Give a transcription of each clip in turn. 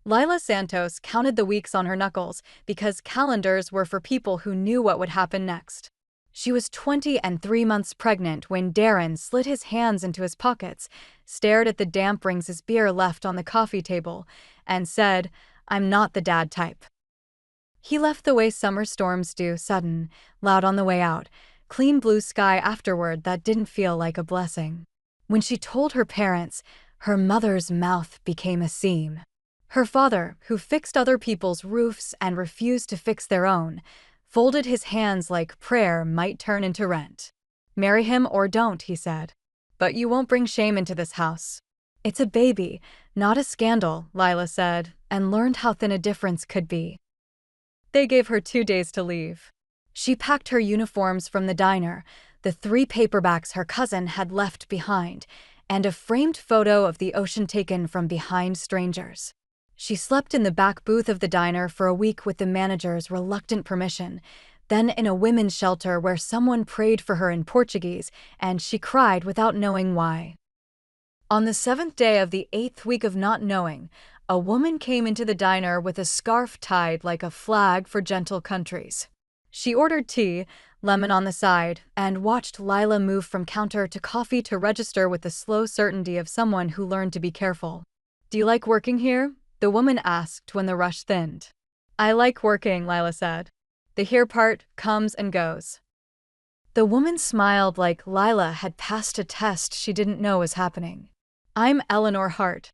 Laya Santos counted the weeks on her knuckles because calendars were for people who knew what would happen next. She was 20 and 3 months pregnant when Darren slid his hands into his pockets, stared at the damp rings his beer left on the coffee table, and said, "I'm not the dad type." He left the way summer storms do, sudden, loud on the way out, clean blue sky afterward that didn't feel like a blessing. When she told her parents, her mother's mouth became a seam. Her father, who fixed other people's roofs and refused to fix their own, folded his hands like prayer might turn into rent. "Marry him or don't," he said. "But you won't bring shame into this house." "It's a baby, not a scandal," Lila said, and learned how thin a difference could be. They gave her 2 days to leave. She packed her uniforms from the diner, the 3 paperbacks her cousin had left behind, and a framed photo of the ocean taken from behind strangers. She slept in the back booth of the diner for a week with the manager's reluctant permission, then in a women's shelter where someone prayed for her in Portuguese, and she cried without knowing why. On the 7th day of the 8th week of not knowing, a woman came into the diner with a scarf tied like a flag for gentle countries. She ordered tea, lemon on the side, and watched Lila move from counter to coffee to register with the slow certainty of someone who learned to be careful. "Do you like working here?" the woman asked when the rush thinned. "I like working," Lila said. "The here part comes and goes." The woman smiled like Lila had passed a test she didn't know was happening. "I'm Eleanor Hart.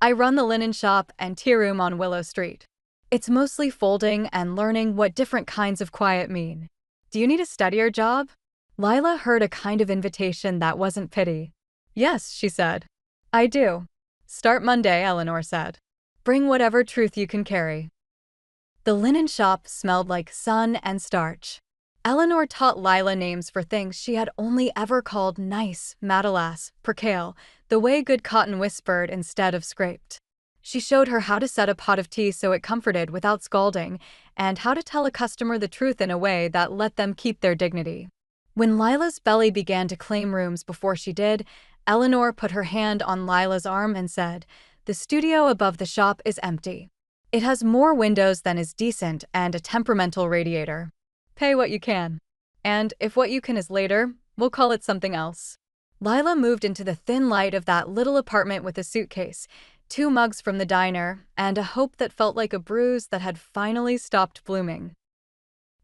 I run the linen shop and tea room on Willow Street. It's mostly folding and learning what different kinds of quiet mean. Do you need a steadier job?" Lila heard a kind of invitation that wasn't pity. "Yes," she said. "I do." "Start Monday," Eleanor said. "Bring whatever truth you can carry." The linen shop smelled like sun and starch. Eleanor taught Lila names for things she had only ever called nice, madalas, percale, the way good cotton whispered instead of scraped. She showed her how to set a pot of tea so it comforted without scalding, and how to tell a customer the truth in a way that let them keep their dignity. When Lila's belly began to claim rooms before she did, Eleanor put her hand on Lila's arm and said, "The studio above the shop is empty. It has more windows than is decent and a temperamental radiator. Pay what you can. And if what you can is later, we'll call it something else." Lila moved into the thin light of that little apartment with a suitcase, 2 mugs from the diner, and a hope that felt like a bruise that had finally stopped blooming.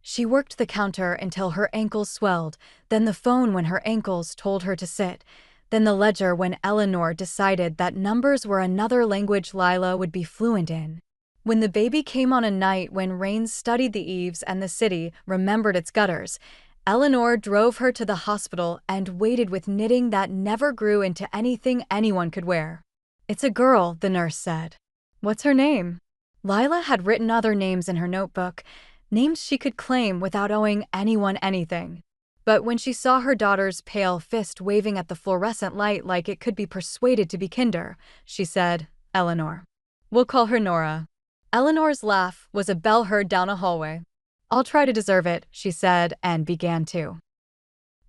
She worked the counter until her ankles swelled, then the phone when her ankles told her to sit, then the ledger when Eleanor decided that numbers were another language Lila would be fluent in. When the baby came on a night when rain studied the eaves and the city remembered its gutters, Eleanor drove her to the hospital and waited with knitting that never grew into anything anyone could wear. "It's a girl," the nurse said. "What's her name?" Lila had written other names in her notebook, names she could claim without owing anyone anything. But when she saw her daughter's pale fist waving at the fluorescent light like it could be persuaded to be kinder, she said, "Eleanor. We'll call her Nora." Eleanor's laugh was a bell heard down a hallway. "I'll try to deserve it," she said, and began to.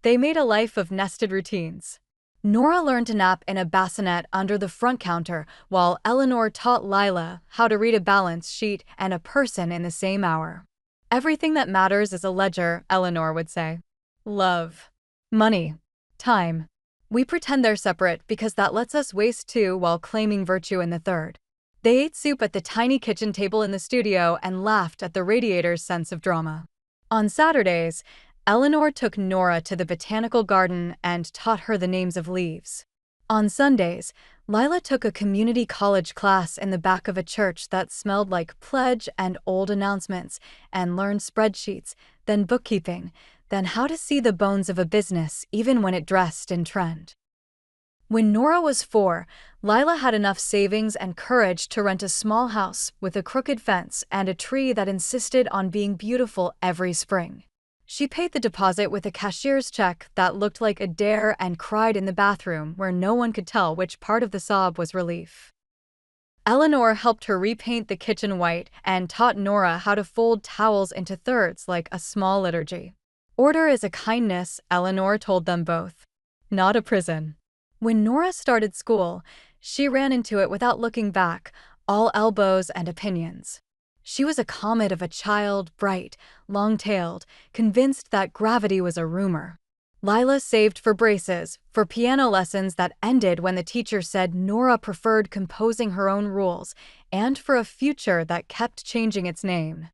They made a life of nested routines. Nora learned to nap in a bassinet under the front counter, while Eleanor taught Lila how to read a balance sheet and a person in the same hour. "Everything that matters is a ledger," Eleanor would say. "Love. Money. Time. We pretend they're separate because that lets us waste 2 while claiming virtue in the 3rd. They ate soup at the tiny kitchen table in the studio and laughed at the radiator's sense of drama. On Saturdays, Eleanor took Nora to the botanical garden and taught her the names of leaves. On Sundays, Lila took a community college class in the back of a church that smelled like pledge and old announcements, and learned spreadsheets, then bookkeeping, then how to see the bones of a business even when it dressed in trend. When Nora was 4, Lila had enough savings and courage to rent a small house with a crooked fence and a tree that insisted on being beautiful every spring. She paid the deposit with a cashier's check that looked like a dare and cried in the bathroom where no one could tell which part of the sob was relief. Eleanor helped her repaint the kitchen white and taught Nora how to fold towels into thirds like a small liturgy. "Order is a kindness," Eleanor told them both. "Not a prison." When Nora started school, she ran into it without looking back, all elbows and opinions. She was a comet of a child, bright, long-tailed, convinced that gravity was a rumor. Lila saved for braces, for piano lessons that ended when the teacher said Nora preferred composing her own rules, and for a future that kept changing its name.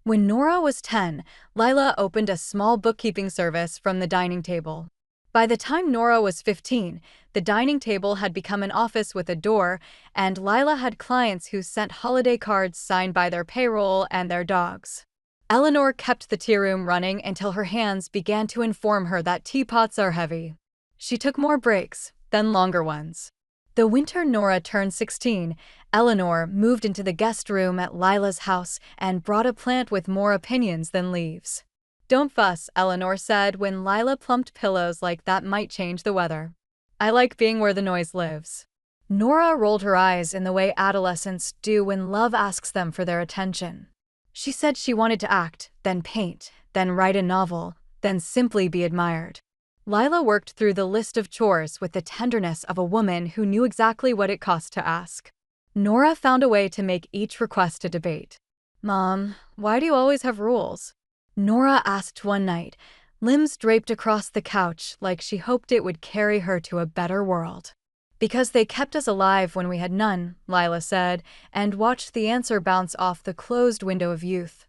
When Nora was 10, Lila opened a small bookkeeping service from the dining table. By the time Nora was 15, the dining table had become an office with a door, and Lila had clients who sent holiday cards signed by their payroll and their dogs. Eleanor kept the tea room running until her hands began to inform her that teapots are heavy. She took more breaks, then longer ones. The winter Nora turned 16, Eleanor moved into the guest room at Lila's house and brought a plant with more opinions than leaves. "Don't fuss," Eleanor said when Lila plumped pillows like that might change the weather. "I like being where the noise lives." Nora rolled her eyes in the way adolescents do when love asks them for their attention. She said she wanted to act, then paint, then write a novel, then simply be admired. Lila worked through the list of chores with the tenderness of a woman who knew exactly what it cost to ask. Nora found a way to make each request a debate. "Mom, why do you always have rules?" Nora asked one night, limbs draped across the couch like she hoped it would carry her to a better world. "Because they kept us alive when we had none," Lila said, and watched the answer bounce off the closed window of youth.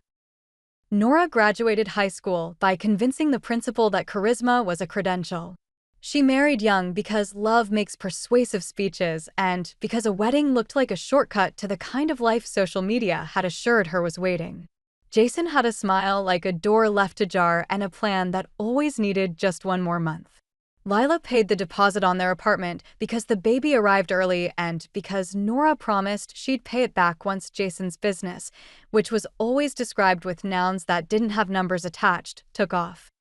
Nora graduated high school by convincing the principal that charisma was a credential. She married young because love makes persuasive speeches and because a wedding looked like a shortcut to the kind of life social media had assured her was waiting. Jason had a smile like a door left ajar and a plan that always needed just one more month. Lila paid the deposit on their apartment because the baby arrived early and because Nora promised she'd pay it back once Jason's business, which was always described with nouns that didn't have numbers attached, took off.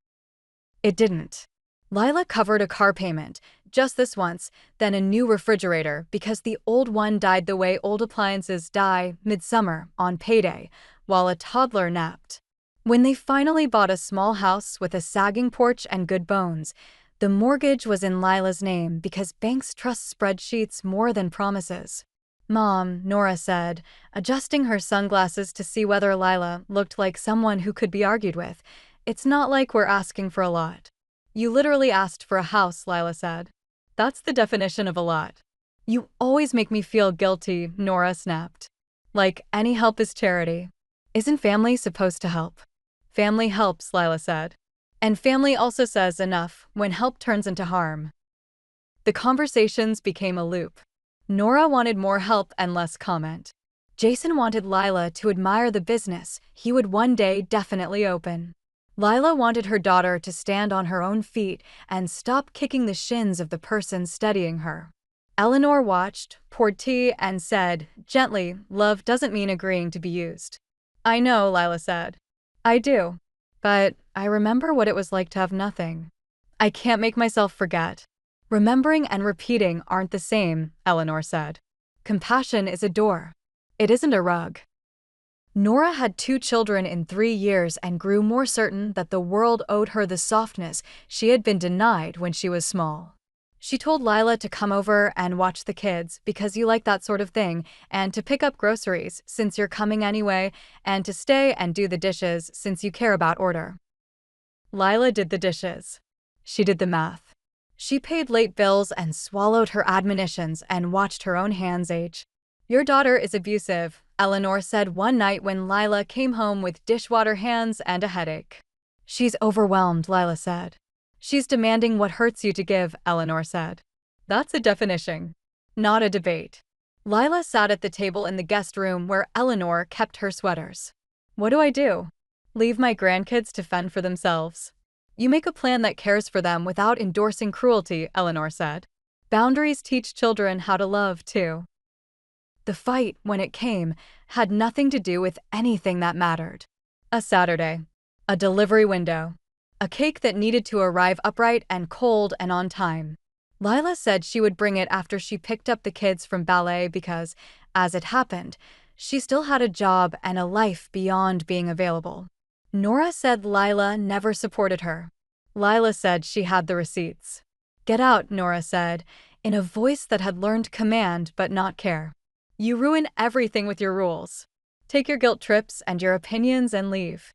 It didn't. Lila covered a car payment, just this once, then a new refrigerator because the old one died the way old appliances die, midsummer, on payday, while a toddler napped. When they finally bought a small house with a sagging porch and good bones, the mortgage was in Lila's name because banks trust spreadsheets more than promises. "Mom," Nora said, adjusting her sunglasses to see whether Lila looked like someone who could be argued with, "it's not like we're asking for a lot." "You literally asked for a house," Lila said. "That's the definition of a lot." "You always make me feel guilty," Nora snapped. "Like any help is charity. Isn't family supposed to help?" "Family helps," Lila said. "And family also says enough when help turns into harm." The conversations became a loop. Nora wanted more help and less comment. Jason wanted Lila to admire the business he would one day definitely open. Lila wanted her daughter to stand on her own feet and stop kicking the shins of the person studying her. Eleanor watched, poured tea, and said, gently, "Love doesn't mean agreeing to be used." "I know," Lila said. "I do. But I remember what it was like to have nothing. I can't make myself forget." "Remembering and repeating aren't the same," Eleanor said. "Compassion is a door. It isn't a rug." Nora had 2 children in 3 years and grew more certain that the world owed her the softness she had been denied when she was small. She told Lila to come over and watch the kids because you like that sort of thing, and to pick up groceries since you're coming anyway, and to stay and do the dishes since you care about order. Lila did the dishes. She did the math. She paid late bills and swallowed her admonitions and watched her own hands age. "Your daughter is abusive," Eleanor said one night when Lila came home with dishwater hands and a headache. "She's overwhelmed," Lila said. "She's demanding what hurts you to give," Eleanor said. That's a definition, not a debate. Lila sat at the table in the guest room where Eleanor kept her sweaters. "What do I do? Leave my grandkids to fend for themselves?" "You make a plan that cares for them without endorsing cruelty," Eleanor said. "Boundaries teach children how to love, too." The fight, when it came, had nothing to do with anything that mattered. A Saturday. A delivery window. A cake that needed to arrive upright and cold and on time. Lila said she would bring it after she picked up the kids from ballet because, as it happened, she still had a job and a life beyond being available. Nora said Lila never supported her. Lila said she had the receipts. "Get out," Nora said, in a voice that had learned command but not care. You ruin everything with your rules. Take your guilt trips and your opinions and leave.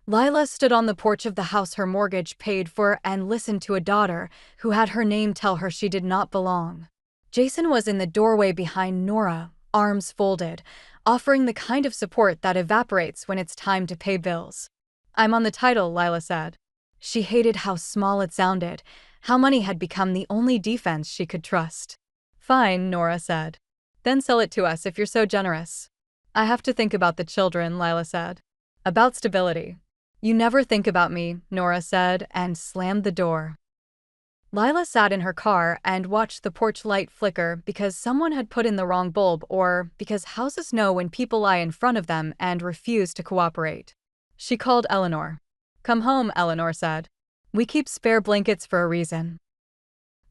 Lila stood on the porch of the house her mortgage paid for and listened to a daughter who had her name tell her she did not belong. Jason was in the doorway behind Nora, arms folded, offering the kind of support that evaporates when it's time to pay bills. I'm on the title, Lila said. She hated how small it sounded, how money had become the only defense she could trust. Fine, Nora said. Then sell it to us if you're so generous. I have to think about the children, Lila said. About stability. You never think about me, Nora said, and slammed the door. Lila sat in her car and watched the porch light flicker because someone had put in the wrong bulb or because houses know when people lie in front of them and refuse to cooperate. She called Eleanor. Come home, Eleanor said. We keep spare blankets for a reason.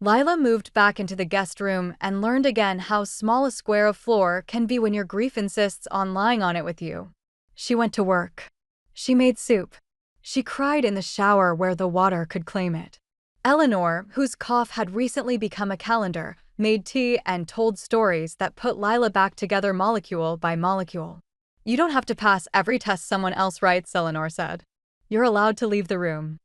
Lila moved back into the guest room and learned again how small a square of floor can be when your grief insists on lying on it with you. She went to work. She made soup. She cried in the shower where the water could claim it. Eleanor, whose cough had recently become a calendar, made tea and told stories that put Lila back together molecule by molecule. You don't have to pass every test someone else writes, Eleanor said. You're allowed to leave the room.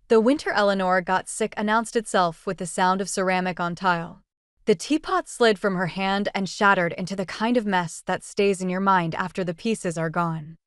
The winter Eleanor got sick announced itself with the sound of ceramic on tile. The teapot slid from her hand and shattered into the kind of mess that stays in your mind after the pieces are gone.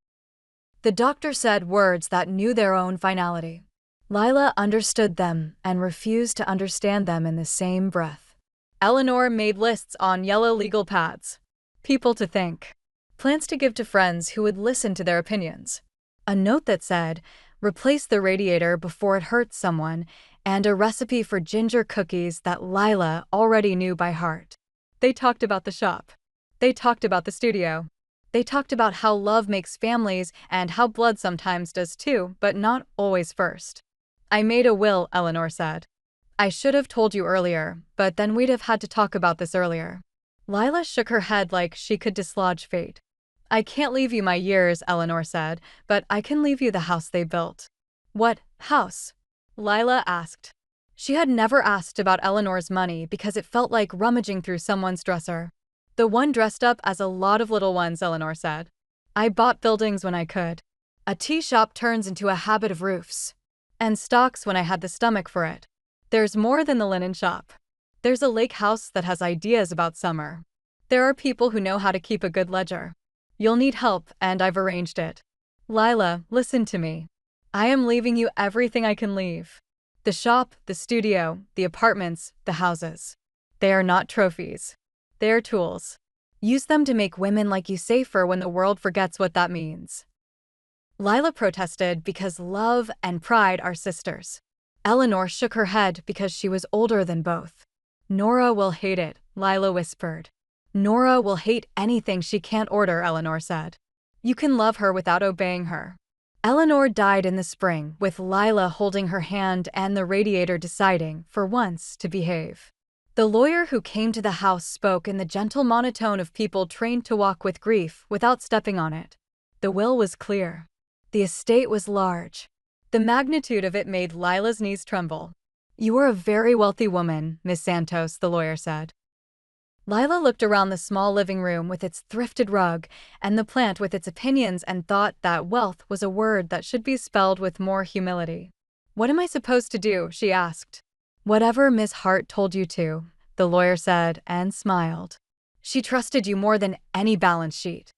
The doctor said words that knew their own finality. Lila understood them and refused to understand them in the same breath. Eleanor made lists on yellow legal pads. People to think. Plans to give to friends who would listen to their opinions. A note that said, replace the radiator before it hurts someone, and a recipe for ginger cookies that Lila already knew by heart. They talked about the shop. They talked about the studio. They talked about how love makes families and how blood sometimes does too, but not always first. I made a will, Eleanor said. I should have told you earlier, but then we'd have had to talk about this earlier. Lila shook her head like she could dislodge fate. I can't leave you my years, Eleanor said, but I can leave you the house they built. What house? Lila asked. She had never asked about Eleanor's money because it felt like rummaging through someone's dresser. The one dressed up as a lot of little ones, Eleanor said. I bought buildings when I could. A tea shop turns into a habit of roofs. And stocks when I had the stomach for it. There's more than the linen shop. There's a lake house that has ideas about summer. There are people who know how to keep a good ledger. You'll need help, and I've arranged it. Lila, listen to me. I am leaving you everything I can leave. The shop, the studio, the apartments, the houses. They are not trophies. They are tools. Use them to make women like you safer when the world forgets what that means. Lila protested because love and pride are sisters. Eleanor shook her head because she was older than both. Nora will hate it, Lila whispered. Nora will hate anything she can't order, Eleanor said. You can love her without obeying her. Eleanor died in the spring, with Lila holding her hand and the radiator deciding, for once, to behave. The lawyer who came to the house spoke in the gentle monotone of people trained to walk with grief without stepping on it. The will was clear. The estate was large. The magnitude of it made Lila's knees tremble. You are a very wealthy woman, Miss Santos, the lawyer said. Lila looked around the small living room with its thrifted rug and the plant with its opinions and thought that wealth was a word that should be spelled with more humility. What am I supposed to do? She asked. Whatever Miss Hart told you to, the lawyer said and smiled. She trusted you more than any balance sheet.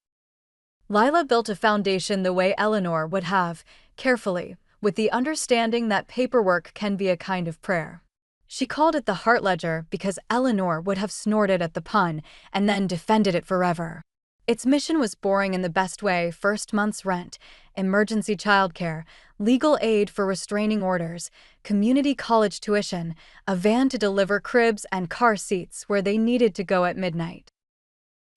Lila built a foundation the way Eleanor would have, carefully, with the understanding that paperwork can be a kind of prayer. She called it the Heart Ledger because Eleanor would have snorted at the pun and then defended it forever. Its mission was boring in the best way: first month's rent, emergency childcare, legal aid for restraining orders, community college tuition, a van to deliver cribs and car seats where they needed to go at midnight.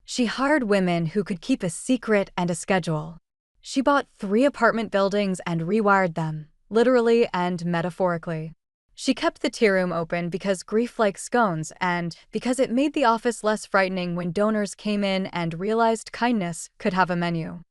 She hired women who could keep a secret and a schedule. She bought 3 apartment buildings and rewired them, literally and metaphorically. She kept the tea room open because grief likes scones and because it made the office less frightening when donors came in and realized kindness could have a menu.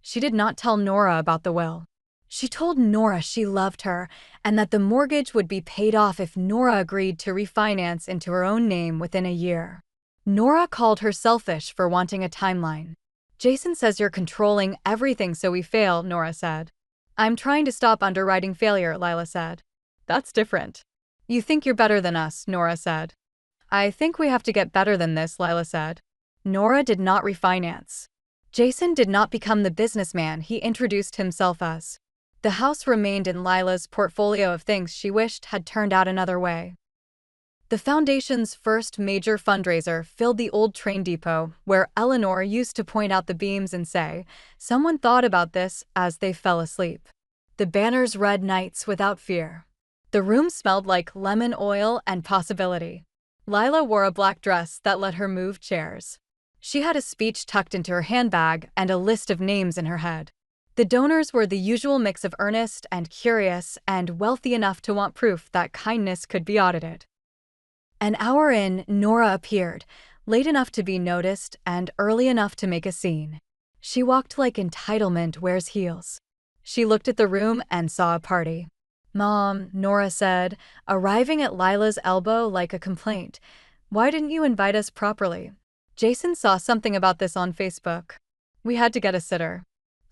She did not tell Nora about the will. She told Nora she loved her and that the mortgage would be paid off if Nora agreed to refinance into her own name within a year. Nora called her selfish for wanting a timeline. Jason says you're controlling everything so we fail, Nora said. I'm trying to stop underwriting failure, Lila said. That's different. You think you're better than us, Nora said. I think we have to get better than this, Lila said. Nora did not refinance. Jason did not become the businessman he introduced himself as. The house remained in Lila's portfolio of things she wished had turned out another way. The foundation's first major fundraiser filled the old train depot, where Eleanor used to point out the beams and say, "Someone thought about this," as they fell asleep. The banners read "Nights Without Fear." The room smelled like lemon oil and possibility. Lila wore a black dress that let her move chairs. She had a speech tucked into her handbag and a list of names in her head. The donors were the usual mix of earnest and curious and wealthy enough to want proof that kindness could be audited. An hour in, Nora appeared, late enough to be noticed and early enough to make a scene. She walked like entitlement wears heels. She looked at the room and saw a party. "Mom," Nora said, arriving at Lila's elbow like a complaint. "Why didn't you invite us properly?" Jason saw something about this on Facebook. "We had to get a sitter."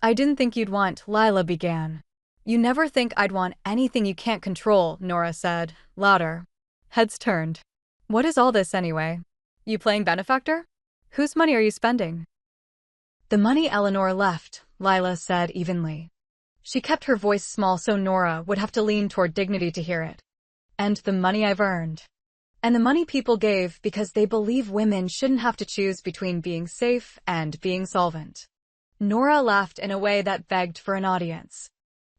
"I didn't think you'd want," Lila began. "You never think I'd want anything you can't control," Nora said, louder. Heads turned. "What is all this anyway? You playing benefactor? Whose money are you spending?" "The money Eleanor left," Lila said evenly. She kept her voice small so Nora would have to lean toward dignity to hear it. "And the money I've earned. And the money people gave because they believe women shouldn't have to choose between being safe and being solvent." Nora laughed in a way that begged for an audience.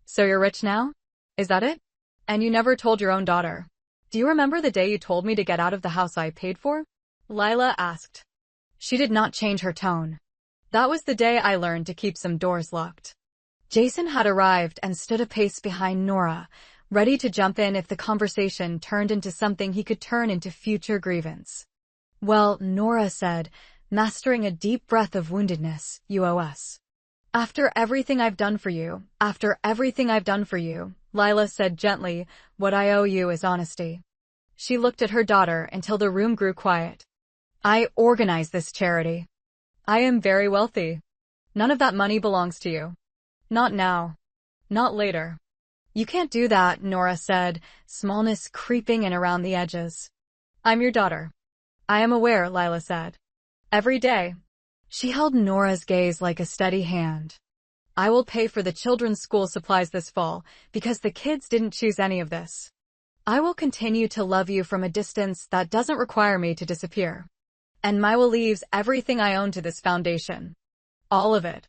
"So you're rich now? Is that it? And you never told your own daughter? Do you remember the day you told me to get out of the house I paid for?" Lila asked. She did not change her tone. "That was the day I learned to keep some doors locked." Jason had arrived and stood a pace behind Nora, ready to jump in if the conversation turned into something he could turn into future grievance. "Well," Nora said, mastering a deep breath of woundedness, "you owe us. After everything I've done for you, Lila said gently, "what I owe you is honesty." She looked at her daughter until the room grew quiet. "I organize this charity. I am very wealthy. None of that money belongs to you. Not now. Not later." "You can't do that," Nora said, smallness creeping in around the edges. "I'm your daughter." "I am aware," Lila said. "Every day." She held Nora's gaze like a steady hand. "I will pay for the children's school supplies this fall, because the kids didn't choose any of this. I will continue to love you from a distance that doesn't require me to disappear. And I will leave everything I own to this foundation. All of it.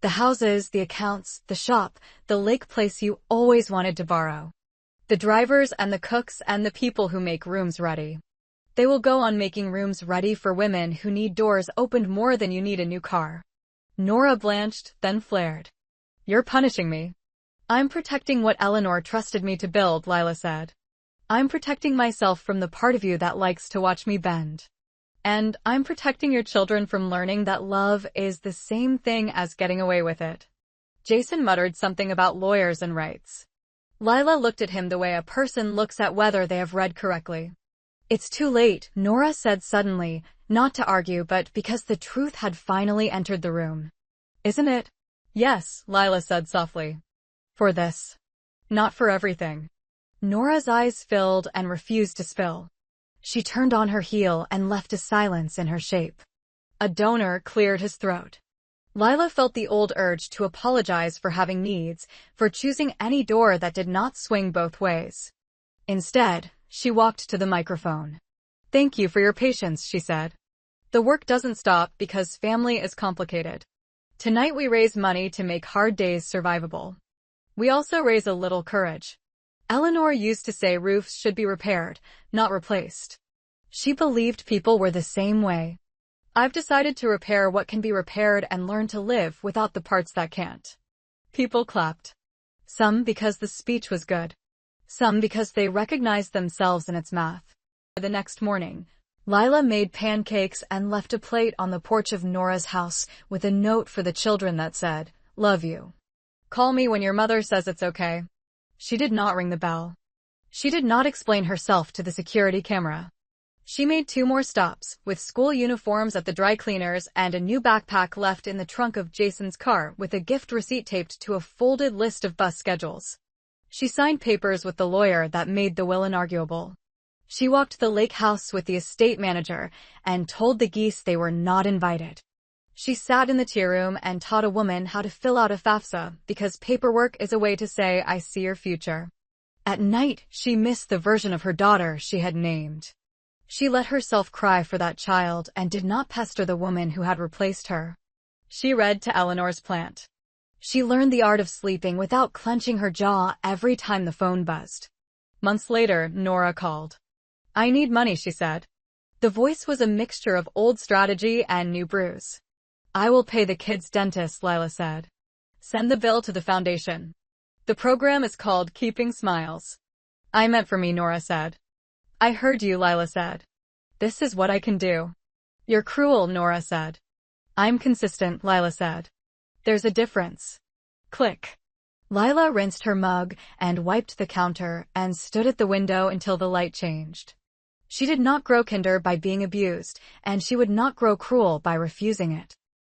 The houses, the accounts, the shop, the lake place you always wanted to borrow. The drivers and the cooks and the people who make rooms ready. They will go on making rooms ready for women who need doors opened more than you need a new car." Nora blanched, then flared. "You're punishing me." "I'm protecting what Eleanor trusted me to build," Lila said. "I'm protecting myself from the part of you that likes to watch me bend. And I'm protecting your children from learning that love is the same thing as getting away with it." Jason muttered something about lawyers and rights. Lila looked at him the way a person looks at whether they have read correctly. "It's too late," Nora said suddenly, not to argue but because the truth had finally entered the room. "Isn't it?" "Yes," Lila said softly. "For this. Not for everything." Nora's eyes filled and refused to spill. She turned on her heel and left a silence in her shape. A donor cleared his throat. Lila felt the old urge to apologize for having needs, for choosing any door that did not swing both ways. Instead, she walked to the microphone. "Thank you for your patience," she said. "The work doesn't stop because family is complicated. Tonight we raise money to make hard days survivable. We also raise a little courage. Eleanor used to say roofs should be repaired, not replaced. She believed people were the same way. I've decided to repair what can be repaired and learn to live without the parts that can't." People clapped. Some because the speech was good. Some because they recognized themselves in its math. The next morning, Lila made pancakes and left a plate on the porch of Nora's house with a note for the children that said, "Love you. Call me when your mother says it's okay." She did not ring the bell. She did not explain herself to the security camera. She made 2 more stops, with school uniforms at the dry cleaners and a new backpack left in the trunk of Jason's car with a gift receipt taped to a folded list of bus schedules. She signed papers with the lawyer that made the will inarguable. She walked the lake house with the estate manager and told the geese they were not invited. She sat in the tea room and taught a woman how to fill out a FAFSA because paperwork is a way to say, I see your future. At night, she missed the version of her daughter she had named. She let herself cry for that child and did not pester the woman who had replaced her. She read to Eleanor's plant. She learned the art of sleeping without clenching her jaw every time the phone buzzed. Months later, Nora called. I need money, she said. The voice was a mixture of old strategy and new brews. I will pay the kid's dentist, Lila said. Send the bill to the foundation. The program is called Keeping Smiles. I meant for me, Nora said. I heard you, Lila said. This is what I can do. You're cruel, Nora said. I'm consistent, Lila said. There's a difference. Click. Lila rinsed her mug and wiped the counter and stood at the window until the light changed. She did not grow kinder by being abused, and she would not grow cruel by refusing it.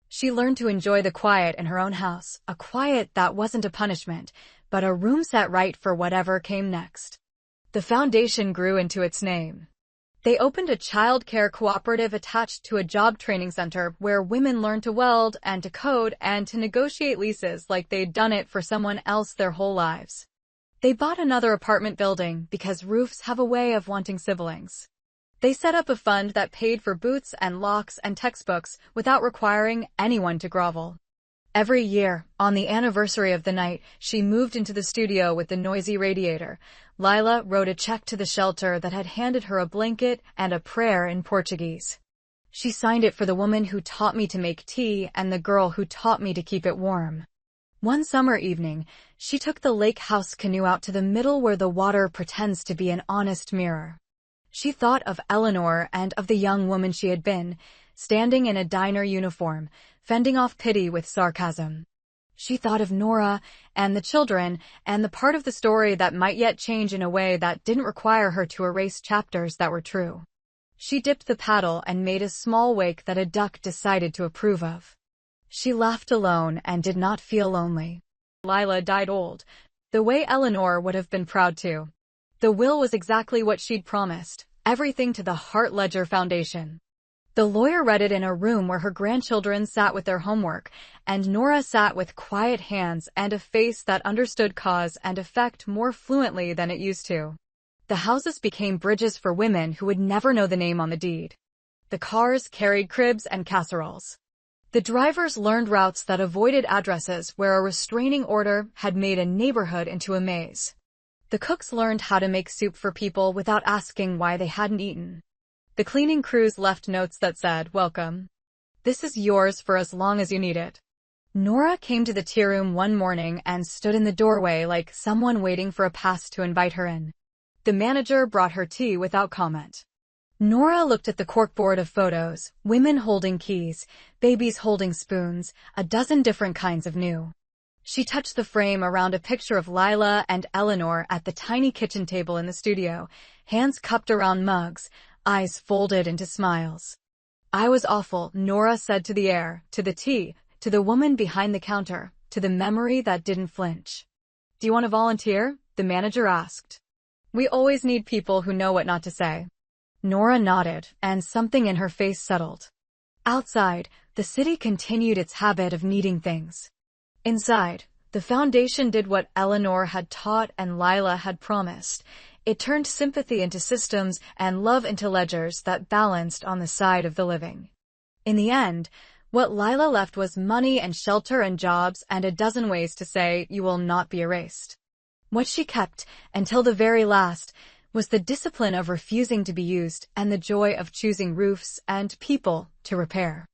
She learned to enjoy the quiet in her own house, a quiet that wasn't a punishment, but a room set right for whatever came next. The foundation grew into its name. They opened a child care cooperative attached to a job training center where women learned to weld and to code and to negotiate leases like they'd done it for someone else their whole lives. They bought another apartment building because roofs have a way of wanting siblings. They set up a fund that paid for boots and locks and textbooks without requiring anyone to grovel. Every year, on the anniversary of the night she moved into the studio with the noisy radiator, Lila wrote a check to the shelter that had handed her a blanket and a prayer in Portuguese. She signed it for the woman who taught me to make tea and the girl who taught me to keep it warm. One summer evening, she took the lake house canoe out to the middle where the water pretends to be an honest mirror. She thought of Eleanor and of the young woman she had been, standing in a diner uniform, fending off pity with sarcasm. She thought of Nora and the children and the part of the story that might yet change in a way that didn't require her to erase chapters that were true. She dipped the paddle and made a small wake that a duck decided to approve of. She laughed alone and did not feel lonely. Lila died old, the way Eleanor would have been proud to. The will was exactly what she'd promised, everything to the Hart Ledger Foundation. The lawyer read it in a room where her grandchildren sat with their homework, and Nora sat with quiet hands and a face that understood cause and effect more fluently than it used to. The houses became bridges for women who would never know the name on the deed. The cars carried cribs and casseroles. The drivers learned routes that avoided addresses where a restraining order had made a neighborhood into a maze. The cooks learned how to make soup for people without asking why they hadn't eaten. The cleaning crews left notes that said, "Welcome. This is yours for as long as you need it." Nora came to the tea room one morning and stood in the doorway like someone waiting for a pass to invite her in. The manager brought her tea without comment. Nora looked at the corkboard of photos, women holding keys, babies holding spoons, a dozen different kinds of new. She touched the frame around a picture of Lila and Eleanor at the tiny kitchen table in the studio, hands cupped around mugs, eyes folded into smiles. I was awful, Nora said to the air, to the tea, to the woman behind the counter, to the memory that didn't flinch. Do you want to volunteer? The manager asked. We always need people who know what not to say. Nora nodded, and something in her face settled. Outside, the city continued its habit of needing things. Inside, the foundation did what Eleanor had taught and Lila had promised. It turned sympathy into systems and love into ledgers that balanced on the side of the living. In the end, what Lila left was money and shelter and jobs and a dozen ways to say, you will not be erased. What she kept, until the very last, was the discipline of refusing to be used and the joy of choosing roofs and people to repair.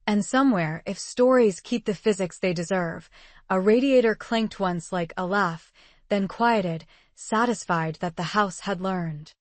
And somewhere, if stories keep the physics they deserve, a radiator clanked once like a laugh, then quieted, satisfied that the house had learned.